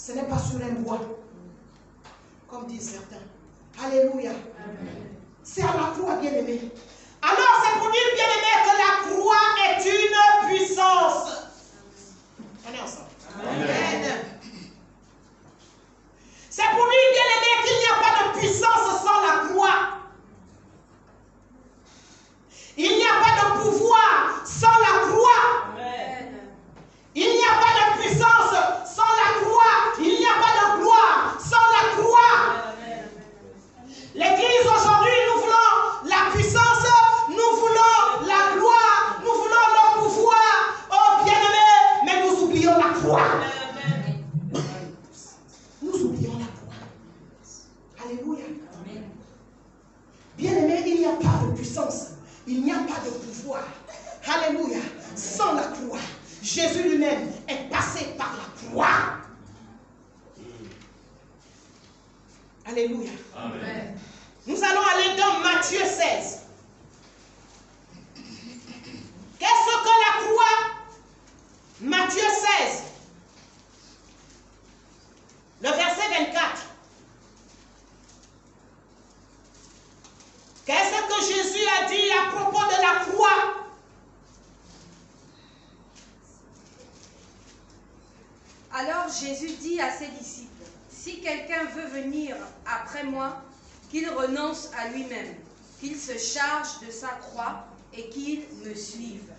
Ce n'est pas sur un bois, comme disent certains. Alléluia. C'est à la croix, bien-aimé. Alors, c'est pour dire, bien-aimé, que la croix est une puissance. On est ensemble. Amen. C'est pour dire, bien-aimé, qu'il n'y a pas de puissance sans la croix. Il n'y a pas de pouvoir sans la croix. Amen. Il n'y a pas de puissance sans la croix. Il n'y a pas de gloire sans la croix. Amen. L'église aujourd'hui, nous voulons la puissance, nous voulons la gloire, nous voulons le pouvoir. Oh bien-aimé, mais nous oublions la croix. Amen. Nous oublions la croix. Alléluia. Amen. Bien-aimé, il n'y a pas de puissance. Il n'y a pas de pouvoir, alléluia, sans la croix. Jésus lui-même est passé par la croix. Alléluia. Amen. Nous allons aller dans Matthieu 16. Qu'est-ce que la croix? Matthieu 16, le verset 24. Qu'est-ce que Jésus a dit à propos de la croix? Alors Jésus dit à ses disciples, si quelqu'un veut venir après moi, qu'il renonce à lui-même, qu'il se charge de sa croix et qu'il me suive.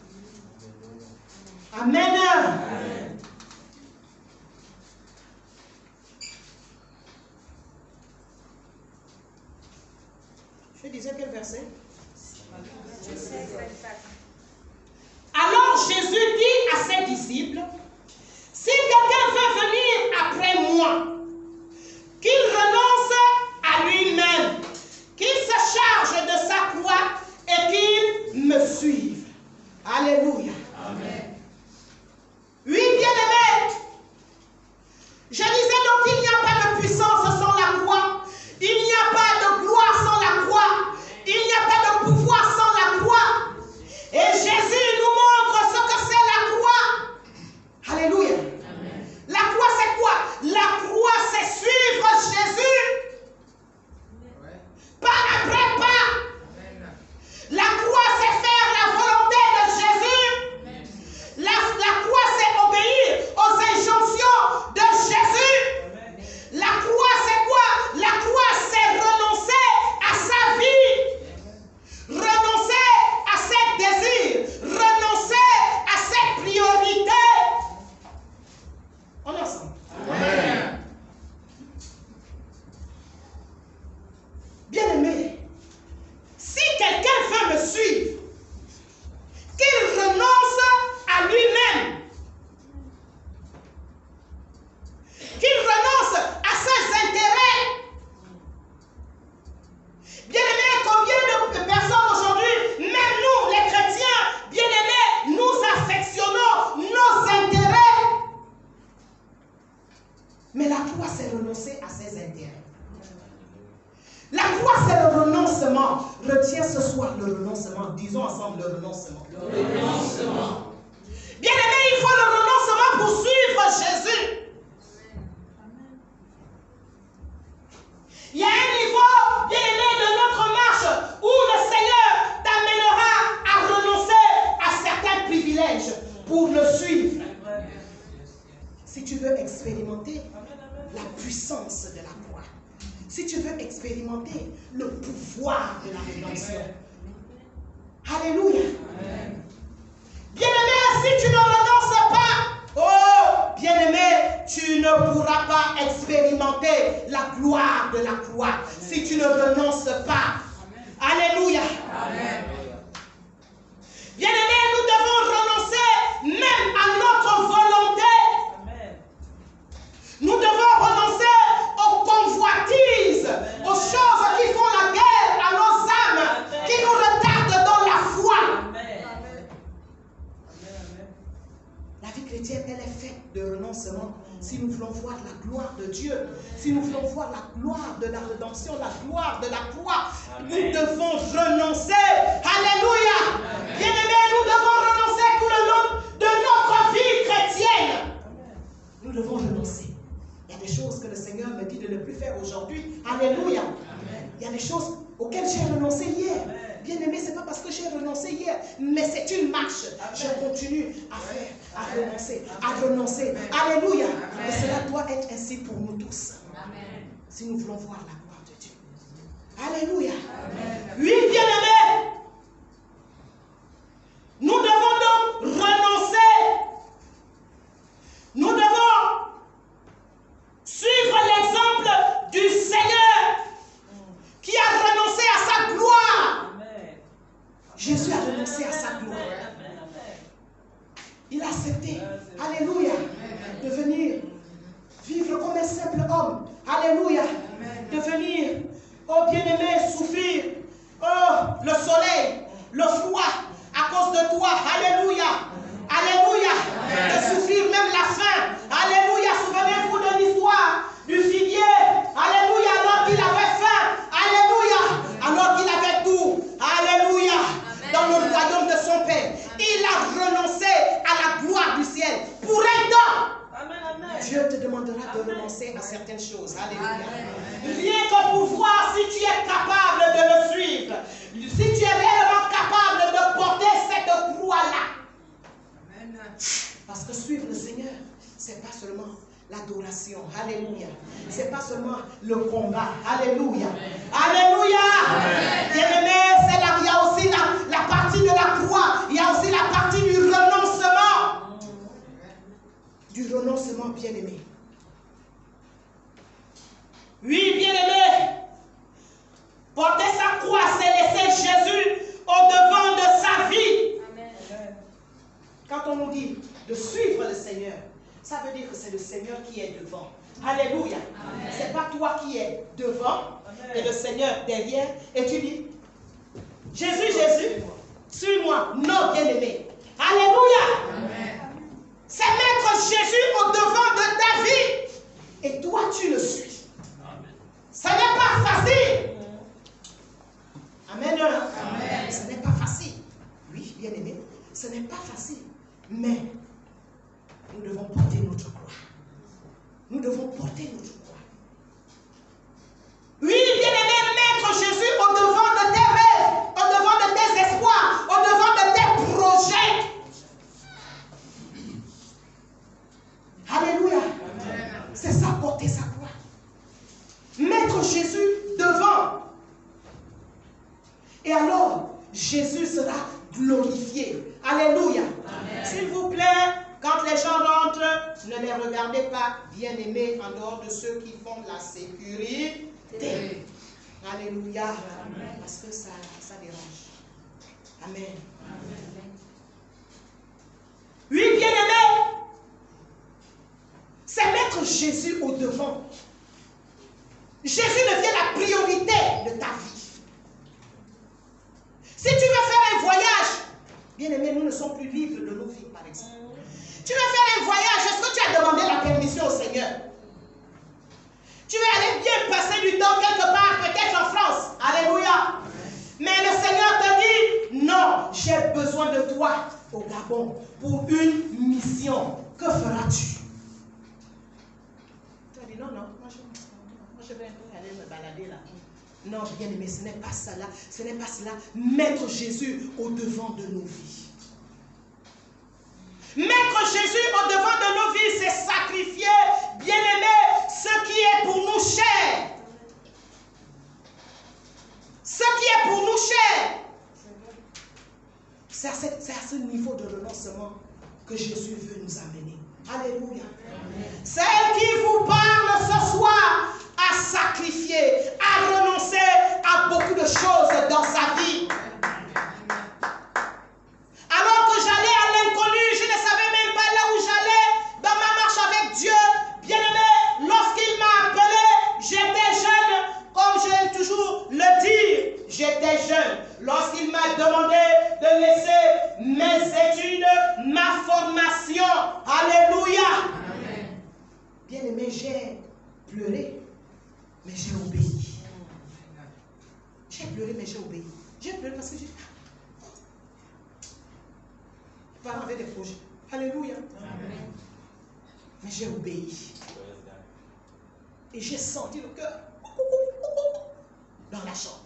Amen. Amen. Je disais quel verset? Alors Jésus dit à ses disciples, si quelqu'un veut venir après moi, qu'il renonce à lui-même, qu'il se charge de sa croix et qu'il me suive. Alléluia. Amen. Oui, bien-aimé, je disais donc qu'il n'y a pas de puissance sans la croix. Il n'y a pas de gloire sans la croix. Il n'y a pas de pouvoir sans la croix. Et Jésus nous montre ce que c'est la croix. Alléluia. Amen. La croix c'est quoi? La croix c'est suivre Jésus. Ouais. Pas après pas. Amen. La croix c'est faire la volonté de Jésus. La croix c'est obéir aux injonctions de Jésus. Amen. La croix c'est quoi? La croix c'est renoncer à sa vie, renoncer à ses désirs, renoncer à ses priorités. On est ensemble. Amen. Bien-aimé, si quelqu'un veut me suivre, qu'il renonce à lui-même, qu'il renonce à ses intérêts. Bien-aimés, combien de personnes aujourd'hui, même nous les chrétiens, bien-aimés, nous affectionnons nos intérêts. Mais la croix, c'est renoncer à ses intérêts. La croix, c'est le renoncement. Retiens ce soir le renoncement. Disons ensemble le renoncement. Le renoncement. Bien-aimés, il faut le renoncement pour suivre Jésus. Il y a un niveau, bien-aimé, de notre marche où le Seigneur t'amènera à renoncer à certains privilèges pour le suivre. Si tu veux expérimenter la puissance de la croix, si tu veux expérimenter le pouvoir de la rédemption. Alléluia. Bien-aimé, si tu ne renonces pas, oh, bien-aimé, tu ne pourras pas expérimenter la gloire de la croix. Si tu ne renonces pas. Alléluia. Amen. Bien-aimé, nous devons renoncer même à notre volonté. Amen. Nous devons renoncer aux convoitises, aux choses qui font la guerre à nos âmes, qui nous retardent dans la foi. Amen. La vie chrétienne, elle est faite de renoncement. Si nous voulons voir la gloire de Dieu, si nous voulons voir la gloire de la rédemption, la gloire de la croix, nous devons renoncer. Alléluia. Bien-aimés, nous devons renoncer tout le long de notre vie chrétienne. Nous devons renoncer. Il y a des choses que le Seigneur me dit de ne plus faire aujourd'hui. Alléluia. Il y a des choses auxquelles j'ai renoncé hier. Bien aimé, ce n'est pas parce que j'ai renoncé hier, mais c'est une marche. Je continue à faire, à renoncer. Alléluia. Et cela doit être ainsi pour nous tous. Si nous voulons voir la gloire de Dieu. Alléluia. Oui, bien aimé. Nous devons donc renoncer. Nous devons suivre l'exemple du Seigneur qui a renoncé à sa gloire. Jésus a renoncé à sa gloire. Il a accepté, alléluia, de venir vivre comme un simple homme. Alléluia. De venir, oh bien-aimé, souffrir, oh le soleil, le froid, à cause de toi. Alléluia. Alléluia. De souffrir même la faim. Alléluia. Souvenez-vous de l'histoire du figuier. Alléluia. Alors qu'il avait faim. Alléluia. Alors qu'il avait tout. Alléluia. Dans le royaume de son Père. Il a renoncé à la gloire du ciel pour un temps. Dieu te demandera de renoncer à certaines choses. Alléluia. Rien que pour voir si tu es capable de le suivre. Si tu es réellement capable de porter cette croix-là. Parce que suivre le Seigneur, ce n'est pas seulement l'adoration. Alléluia. Ce n'est pas seulement le combat. Alléluia. Alléluia. Bien-aimé, il y a aussi la partie de la croix. Il y a aussi la partie du renoncement. Du renoncement, bien-aimé. Oui, bien-aimé. Porter sa croix, c'est laisser Jésus au devant de sa vie. Quand on nous dit de suivre le Seigneur, ça veut dire que c'est le Seigneur qui est devant. Alléluia. Ce n'est pas toi qui es devant et le Seigneur derrière. Et tu dis, Jésus, Jésus, suis-moi. Non, bien-aimé. Alléluia. C'est mettre Jésus au devant de ta vie. Et toi, tu le suis. Ce n'est pas facile. Amen. Amen. Ce n'est pas facile. Oui, bien-aimé, ce n'est pas facile. Mais nous devons porter notre croix. Nous devons porter notre croix. Oui, bien-aimé, mettre Jésus au devant de tes rêves, au devant de tes espoirs, au devant de tes projets. Alléluia. C'est ça, porter sa croix. Mettre Jésus devant. Et alors, Jésus sera glorifié. Alléluia. S'il vous plaît, quand les gens rentrent, ne les regardez pas, bien-aimés, en dehors de ceux qui font la sécurité. Alléluia. Amen. Parce que ça dérange. Amen. Amen. Oui, bien-aimés, c'est mettre Jésus au devant. Jésus devient la priorité de ta vie. Si tu veux faire un voyage, bien-aimé, nous ne sommes plus libres de nos vies, par exemple. Tu veux faire un voyage, est-ce que tu as demandé la permission au Seigneur? Tu veux aller bien passer du temps quelque part, peut-être en France. Alléluia. Mais le Seigneur te dit, non, j'ai besoin de toi au Gabon pour une mission. Que feras-tu? Tu as dit, non, moi je vais un peu aller me balader là. Non, bien-aimé, ce n'est pas cela. Ce n'est pas cela. Mettre Jésus au devant de nos vies. Mettre Jésus au devant de nos vies, c'est sacrifier, bien-aimé, ce qui est pour nous cher. Ce qui est pour nous cher. C'est à ce niveau de renoncement que Jésus veut nous amener. Alléluia. Celle qui vous parle ce soir a sacrifié, a renoncé à beaucoup de choses dans sa vie. Alors que j'allais à l'inconnu, je ne savais même pas là où j'allais dans ma marche avec Dieu. Bien-aimé, lorsqu'il m'a appelé, j'étais jeune, comme j'aime toujours le dire, j'étais jeune. Lorsqu'il m'a demandé de laisser mes études, ma formation, alléluia. Bien-aimé, j'ai pleuré, mais j'ai obéi. J'ai pleuré, mais j'ai obéi. J'ai pleuré parce que j'ai... Les parents avaient des projets. Alléluia. Amen. Mais j'ai obéi. Et j'ai senti le cœur dans la chambre.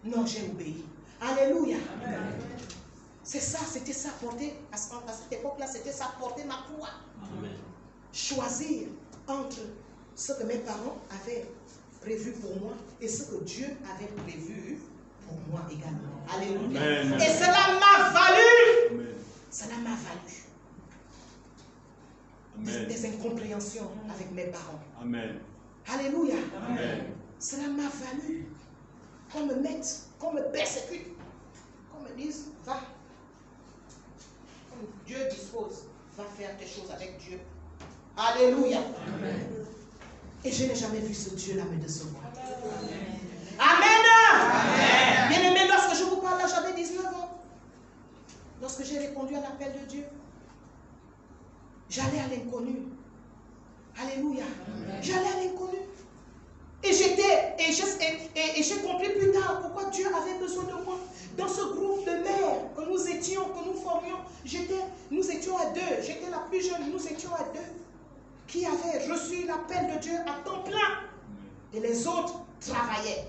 Non, j'ai obéi. Alléluia. C'est ça, c'était ça porter, à cette époque-là, c'était ça porter ma croix. Amen. Choisir entre ce que mes parents avaient prévu pour moi et ce que Dieu avait prévu pour moi également. Alléluia. Amen. Et cela m'a valu. Amen. Cela m'a valu des incompréhensions avec mes parents. Amen. Alléluia. Amen. Cela m'a valu qu'on me mette, qu'on me persécute, qu'on me dise, va. Comme Dieu dispose, va faire tes choses avec Dieu. Alléluia. Amen. Et je n'ai jamais vu ce Dieu-là me décevoir. Amen. Amen. Bien aimé, lorsque je vous parle là, j'avais 19 ans. Lorsque j'ai répondu à l'appel de Dieu, j'allais à l'inconnu. Alléluia. J'allais à l'inconnu. Et j'ai compris plus tard pourquoi Dieu avait besoin de moi. Dans ce groupe de mères que nous étions, que nous formions, nous étions à 2. J'étais la plus jeune, nous étions à 2. Qui avaient reçu l'appel de Dieu à temps plein. Et les autres travaillaient.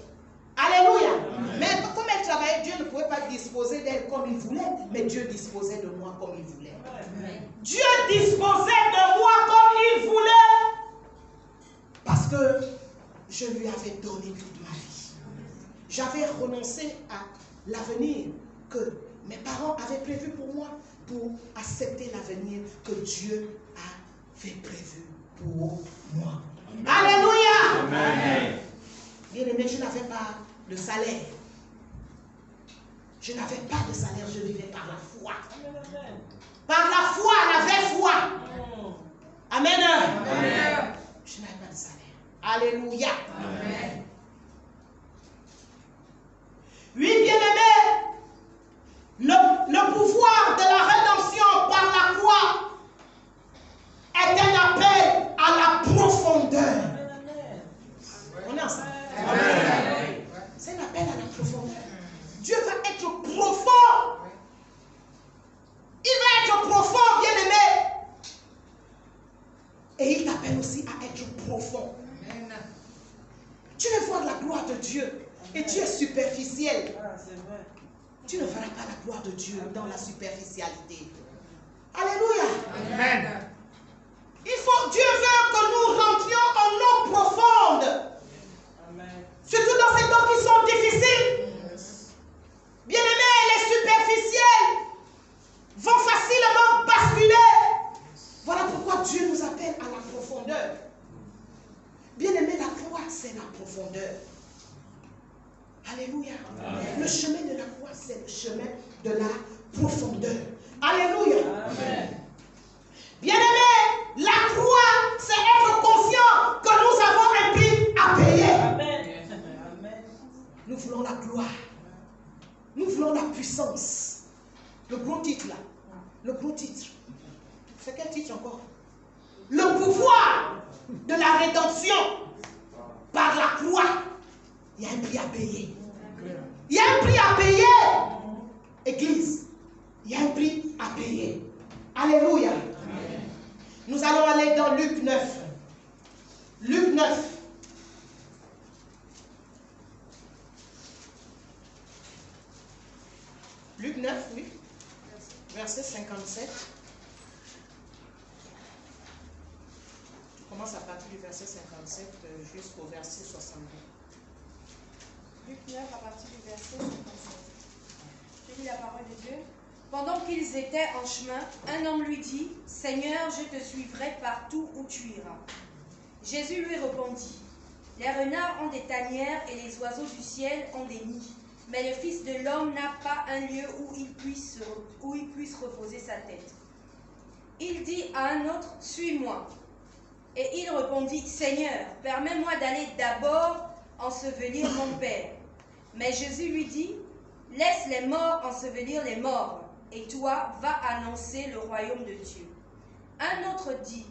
Alléluia. Amen. Mais comme elles travaillaient, Dieu ne pouvait pas disposer d'elles comme il voulait, mais Dieu disposait de moi comme il voulait. Amen. Dieu disposait de moi comme il voulait. Parce que je lui avais donné toute ma vie. J'avais renoncé à l'avenir que mes parents avaient prévu pour moi pour accepter l'avenir que Dieu avait prévu pour moi. Amen. Alléluia. Amen. Bien aimé, je n'avais pas de salaire. Je n'avais pas de salaire, je vivais par la foi. Par la foi, la vraie foi. Amen. Amen. Je n'avais pas de salaire. Alléluia. Amen. Oui, bien-aimé, le pouvoir de la rédemption par la croix est un appel à la profondeur. On est ensemble. C'est un appel à la profondeur. Dieu va être profond. Il va être profond, bien-aimé. Et il t'appelle aussi à être profond. Tu veux voir la gloire de Dieu et tu es superficiel. Tu ne verras pas la gloire de Dieu dans la superficialité. Alléluia. Amen. Dieu veut que nous rentrions en eau profonde. Amen. Surtout dans ces temps qui sont difficiles. Yes. Bien-aimés, les superficiels vont facilement basculer. Voilà pourquoi Dieu nous appelle à la profondeur. Bien-aimé, la croix, c'est la profondeur. Alléluia. Amen. Le chemin de la croix, c'est le chemin de la profondeur. Alléluia. Amen. Bien-aimé, la croix, c'est être conscient que nous avons un prix à payer. Amen. Nous voulons la gloire. Nous voulons la puissance. Le gros titre là. Le gros titre. C'est quel titre encore? Le pouvoir de la rédemption par la croix. Il y a un prix à payer. Il y a un prix à payer. Église, il y a un prix à payer. Alléluia. Amen. Nous allons aller dans Luc 9. Luc 9. Luc 9, oui. Verset 57. On commence à partir du verset 57 jusqu'au verset 62. Luc 9 à partir du verset 57. Je lis la parole de Dieu. Pendant qu'ils étaient en chemin, un homme lui dit, « Seigneur, je te suivrai partout où tu iras. » Jésus lui répondit, « Les renards ont des tanières et les oiseaux du ciel ont des nids, mais le Fils de l'homme n'a pas un lieu où il puisse reposer sa tête. » Il dit à un autre, « Suis-moi. » Et il répondit, « Seigneur, permets-moi d'aller d'abord ensevelir mon Père. » Mais Jésus lui dit, « Laisse les morts ensevelir les morts, et toi, va annoncer le royaume de Dieu. » Un autre dit,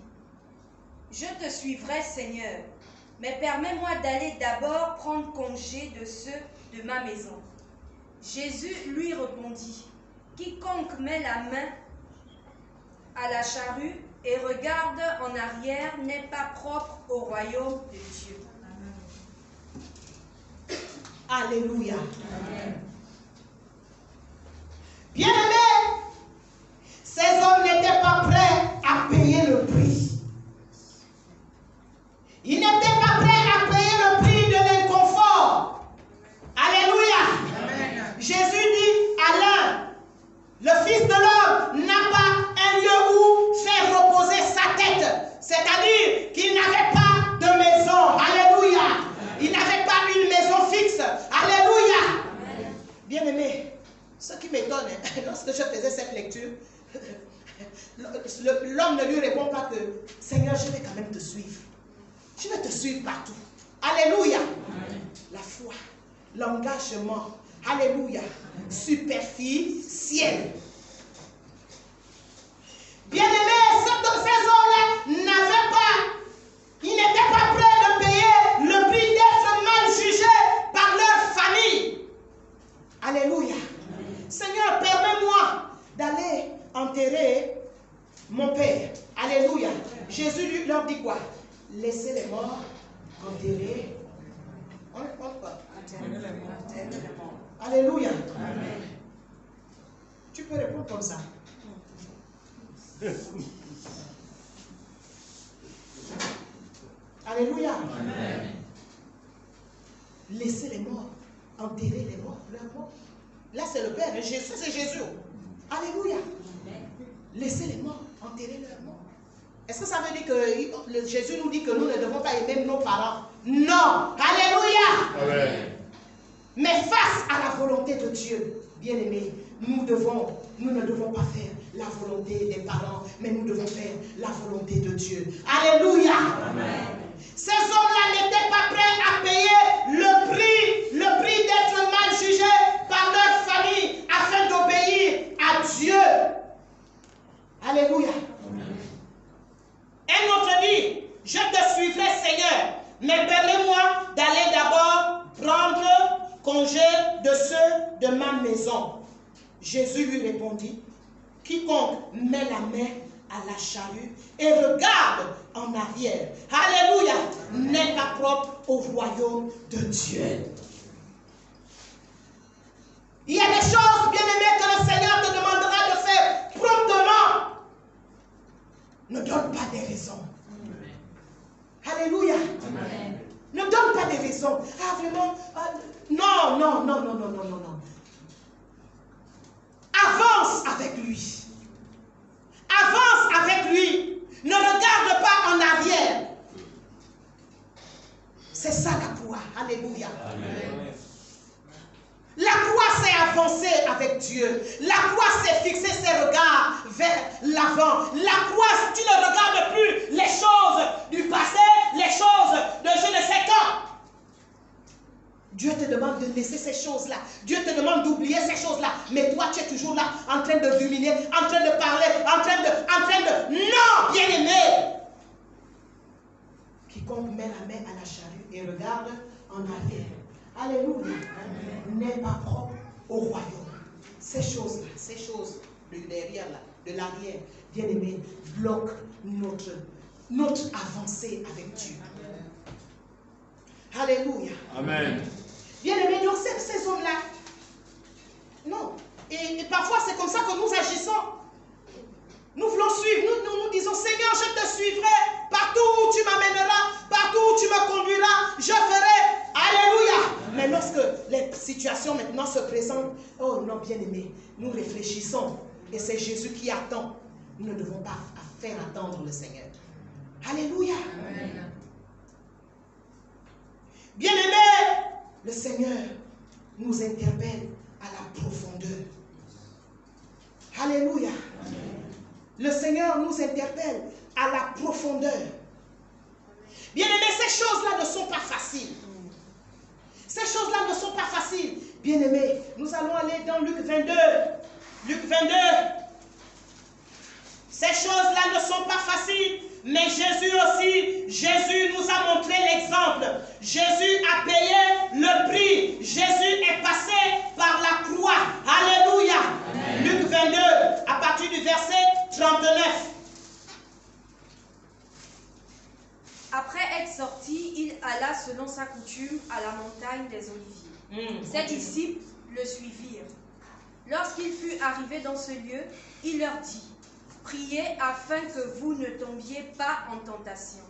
« Je te suivrai, Seigneur, mais permets-moi d'aller d'abord prendre congé de ceux de ma maison. » Jésus lui répondit, « Quiconque met la main à la charrue et regarde en arrière n'est pas propre au royaume de Dieu. Alléluia. Bien-aimés, ces hommes n'étaient pas prêts à payer le prix. Ils n'étaient pas prêts à payer le prix de l'inconfort. Alléluia. Amen. Jésus dit à l'un, le Fils de l'homme n'a pas un lieu où faire reposer sa tête. C'est-à-dire qu'il n'avait pas de maison. Alléluia. Il n'avait pas une maison fixe. Alléluia. Bien-aimé, ce qui m'étonne, lorsque je faisais cette lecture, l'homme ne lui répond pas que Seigneur, je vais quand même te suivre. Je vais te suivre partout. Alléluia. La foi, l'engagement. Alléluia. Superficiel. Bien-aimés, ces hommes-là n'avaient pas, ils n'étaient pas prêts de payer le prix d'être mal jugés par leur famille. Alléluia. Seigneur, permets-moi d'aller enterrer mon père. Alléluia. Jésus leur dit quoi? Laissez les morts enterrer. Alléluia. Amen. Tu peux répondre comme ça. Alléluia. Amen. Laissez les morts enterrer les morts, leurs morts. Là, c'est le Père. Jésus, c'est Jésus. Alléluia. Amen. Laissez les morts enterrer leurs morts. Est-ce que ça veut dire que Jésus nous dit que nous ne devons pas aimer nos parents? Non. Alléluia. Amen. Mais face à la volonté de Dieu, bien-aimés, nous ne devons pas faire la volonté des parents, mais nous devons faire la volonté de Dieu. Alléluia. Amen. Ces hommes-là n'étaient pas prêts à payer le prix d'être mal jugés par leur famille afin d'obéir à Dieu. Alléluia. Un autre dit, je te suivrai Seigneur, mais permets-moi d'aller d'abord prendre congé de ceux de ma maison. Jésus lui répondit, quiconque met la main à la charrue et regarde en arrière, alléluia, n'est pas propre au royaume de Dieu. Il y a des choses, bien-aimées, que le Seigneur te demandera de faire promptement. Ne donne pas des raisons. Alléluia. Amen. Ne donne pas des raisons. Ah, vraiment, non. Avance avec lui. Avance avec lui. Ne regarde pas en arrière. C'est ça la croix. Alléluia. Amen. La croix, c'est avancer avec Dieu. La croix, c'est fixer ses regards vers l'avant. La croix, tu ne regardes plus les choses du passé, les choses de je ne sais quand. Dieu te demande de laisser ces choses-là. Dieu te demande d'oublier ces choses-là. Mais toi, tu es toujours là, en train de ruminer, en train de parler, en train de... Non, bien-aimé. Quiconque met la main à la charrue et regarde en arrière. Alléluia. N'est pas propre au royaume. Ces choses-là, ces choses de derrière là, de l'arrière, bien-aimé, bloquent notre avancée avec Dieu. Alléluia. Amen. Bien-aimé, donc ces hommes-là, non. Et parfois, c'est comme ça que nous agissons. Nous voulons suivre, nous disons, Seigneur, je te suivrai partout où tu m'amèneras, partout où tu me conduiras, je ferai. Alléluia. Mais lorsque les situations maintenant se présentent, oh non, bien-aimé, nous réfléchissons. Et c'est Jésus qui attend. Nous ne devons pas faire attendre le Seigneur. Alléluia. Amen. Bien-aimé, le Seigneur nous interpelle à la profondeur. Alléluia. Amen. Le Seigneur nous interpelle à la profondeur. Bien-aimé, ces choses-là ne sont pas faciles. Ces choses-là ne sont pas faciles. Bien-aimé, nous allons aller dans Luc 22. Luc 22. Ces choses-là ne sont pas faciles. Mais Jésus aussi, Jésus nous a montré l'exemple. Jésus a payé le prix. Jésus est passé par la croix. Alléluia. Amen. Luc 22, à partir du verset 39. Après être sorti, il alla selon sa coutume à la montagne des Oliviers. Ses disciples le suivirent. Lorsqu'il fut arrivé dans ce lieu, il leur dit, « Priez afin que vous ne tombiez pas en tentation. »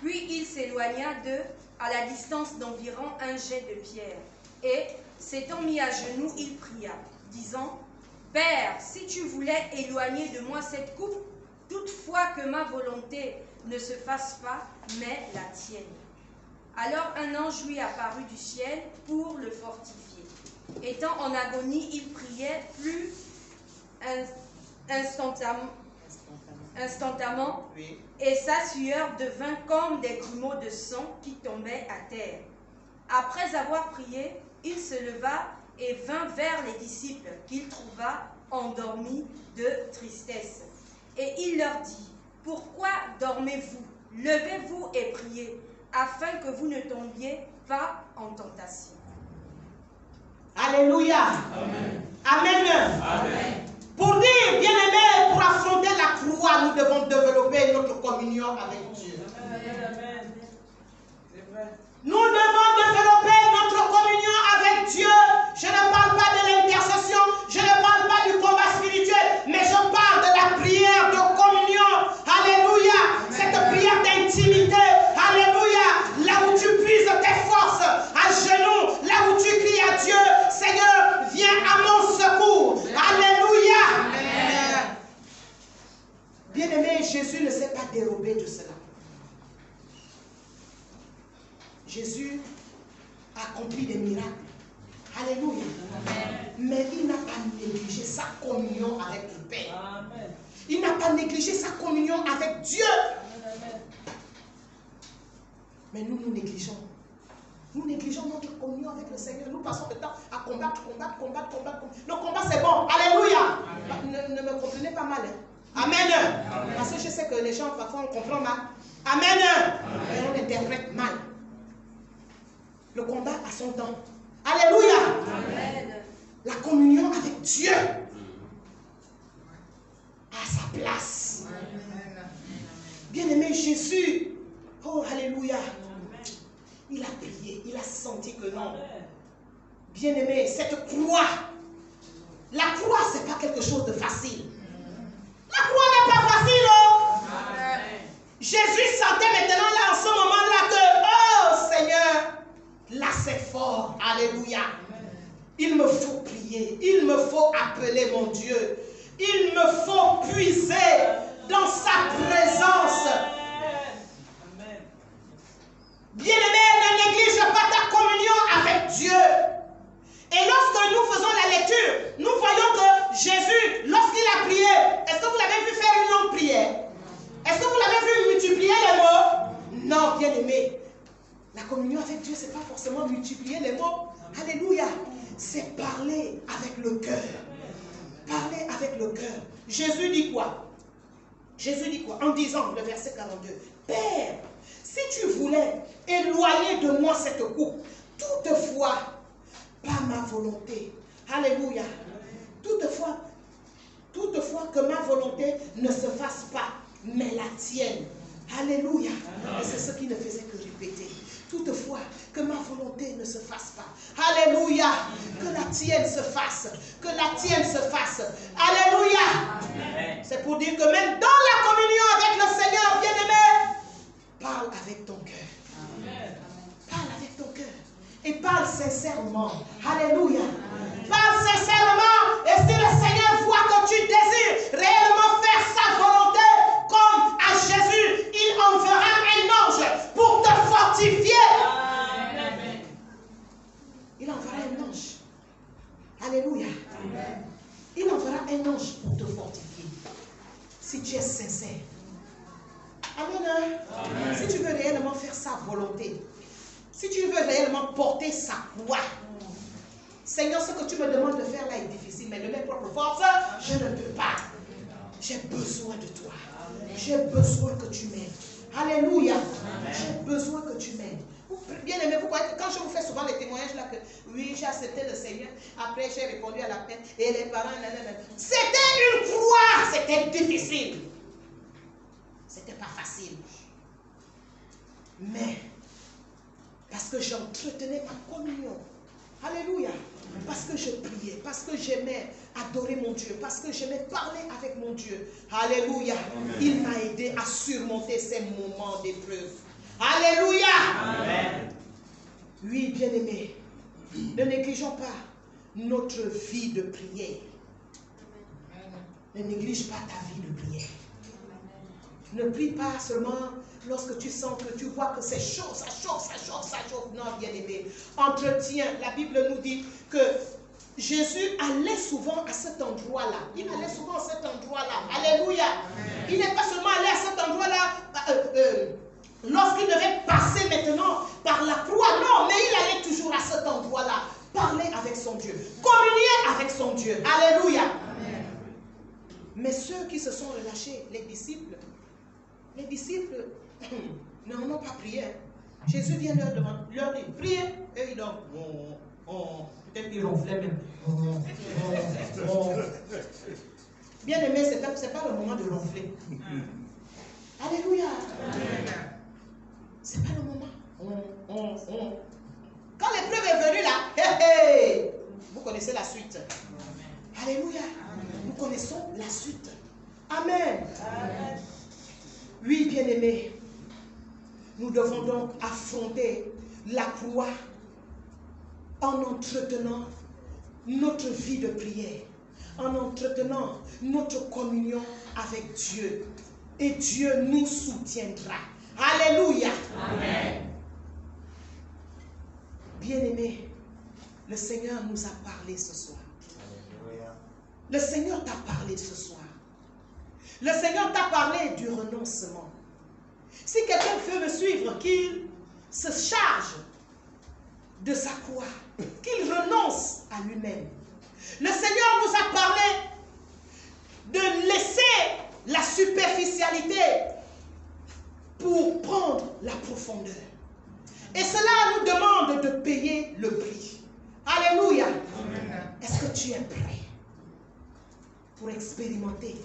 Puis il s'éloigna d'eux à la distance d'environ un jet de pierre. Et, s'étant mis à genoux, il pria, disant, « Père, si tu voulais éloigner de moi cette coupe, toutefois que ma volonté ne se fasse pas, mais la tienne. » Alors un ange lui apparut du ciel pour le fortifier. Étant en agonie, il priait plus instantanément, Oui. et sa sueur devint comme des grumeaux de sang qui tombaient à terre. Après avoir prié, il se leva et vint vers les disciples qu'il trouva endormis de tristesse. Et il leur dit, « Pourquoi dormez-vous? Levez-vous et priez, afin que vous ne tombiez pas en tentation. » Alléluia. Amen. Amen. Amen. Pour dire, bien-aimés, pour affronter la croix, nous devons développer notre communion avec Dieu. Amen. Nous devons développer notre communion avec Dieu. Je ne parle pas de l'intercession, je ne parle pas du combat spirituel, mais je parle de la prière de communion. Alléluia. Cette prière d'intimité. Alléluia. Là où tu puises tes forces, à genoux, là où tu cries à Dieu, Seigneur, viens à mon secours. Alléluia. Amen. Bien-aimé, Jésus ne s'est pas dérobé de cela. Jésus a accompli des miracles. Alléluia. Amen. Mais il n'a pas négligé sa communion avec le Père. Amen. Il n'a pas négligé sa communion avec Dieu. Amen. Mais nous négligeons. Nous négligeons notre communion avec le Seigneur. Nous passons le temps à combattre. Le combat, c'est bon. Alléluia. Ne me comprenez pas mal. Hein? Amen. Amen. Parce que je sais que les gens, parfois, on comprend mal. Amen. Et on interprète mal. Le combat a son temps. Alléluia. Amen. La communion avec Dieu a sa place. Bien-aimé Jésus, oh alléluia, il a prié, il a senti que non. Bien-aimé, cette croix, la croix, c'est pas quelque chose de facile. La croix n'est pas facile. Oh. Jésus sentait maintenant là, en ce moment-là, que, oh Seigneur, là c'est fort. Alléluia. Il me faut prier, il me faut appeler mon Dieu, il me faut puiser dans sa présence. Bien-aimé, ne néglige pas ta communion avec Dieu. Et lorsque nous faisons la lecture, nous voyons que Jésus, lorsqu'il a prié, est-ce que vous l'avez vu faire une longue prière? Est-ce que vous l'avez vu multiplier les mots? Non, bien-aimé. La communion avec Dieu, ce n'est pas forcément multiplier les mots. Alléluia. C'est parler avec le cœur. Parler avec le cœur. Jésus dit quoi? Jésus dit quoi? En disant, le verset 42, Père, si tu voulais éloigner de moi cette coupe, toutefois, pas ma volonté. Alléluia. Toutefois que ma volonté ne se fasse pas, mais la tienne. Alléluia. Et c'est ce qui ne faisait que répéter. Toutefois, que ma volonté ne se fasse pas. Alléluia. Que la tienne se fasse. Que la tienne se fasse. Alléluia. C'est pour dire que même dans la communion avec le Seigneur, bien-aimé, parle avec ton cœur. Parle avec ton cœur. Et parle sincèrement. Alléluia. Parle sincèrement. Et si le Seigneur voit que tu désires réellement faire sa volonté, comme à Jésus, il enverra un ange pour te fortifier. Amen. Il enverra un ange. Alléluia. Amen. Il enverra un ange pour te fortifier. Si tu es sincère. Amen. Amen. Si tu veux réellement faire sa volonté. Si tu veux réellement porter sa croix. Seigneur, ce que tu me demandes de faire là est difficile, mais de mes propres forces, je ne peux pas. J'ai besoin de toi. J'ai besoin que tu m'aides. Alléluia. J'ai besoin que tu m'aides. Bien aimé, vous croyez que quand je vous fais souvent les témoignages là que oui, j'ai accepté le Seigneur, après j'ai répondu à l'appel et les parents, c'était une croix, c'était difficile. C'était pas facile. mais parce que j'entretenais ma communion. Alléluia. Parce que je priais, parce que j'aimais adorer mon Dieu, parce que j'aimais parler avec mon Dieu. Alléluia. Amen. Il m'a aidé à surmonter ces moments d'épreuve. Alléluia. Amen. Oui, bien-aimés, ne négligeons pas notre vie de prière. Ne néglige pas ta vie de prière. Ne prie pas seulement lorsque tu sens que tu vois que c'est chaud, ça chauffe. Non, bien-aimé. Entretiens. La Bible nous dit que Jésus allait souvent à cet endroit-là. Il allait souvent à cet endroit-là. Alléluia. Il n'est pas seulement allé à cet endroit-là lorsqu'il devait passer maintenant par la croix. Non, mais il allait toujours à cet endroit-là. Parler avec son Dieu. Communier avec son Dieu. Alléluia. Amen. Mais ceux qui se sont relâchés, les disciples n'en ont pas prié. Jésus vient leur dire, priez. Et ils dorment. Peut-être qu'ils ronflaient même. Bien aimé, c'est pas le moment de ronfler. Alléluia. C'est pas le moment. Quand l'épreuve est venue là, vous connaissez la suite. Alléluia. Nous connaissons la suite. Amen. Oui, bien-aimés, nous devons donc affronter la croix en entretenant notre vie de prière, en entretenant notre communion avec Dieu. Et Dieu nous soutiendra. Alléluia. Amen. Bien-aimés, le Seigneur nous a parlé ce soir. Le Seigneur t'a parlé ce soir. Le Seigneur t'a parlé du renoncement. Si quelqu'un veut me suivre, qu'il se charge de sa croix, qu'il renonce à lui-même. Le Seigneur nous a parlé de laisser la superficialité pour prendre la profondeur. Et cela nous demande de payer le prix. Alléluia. Est-ce que tu es prêt pour expérimenter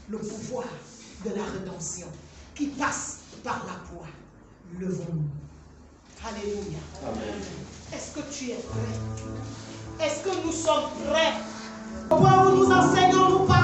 le pouvoir de la rédemption qui passe par la croix? Levons-nous. Alléluia. Amen. Est-ce que tu es prêt? Est-ce que nous sommes prêts? Au point où nous enseignons, nous parlons.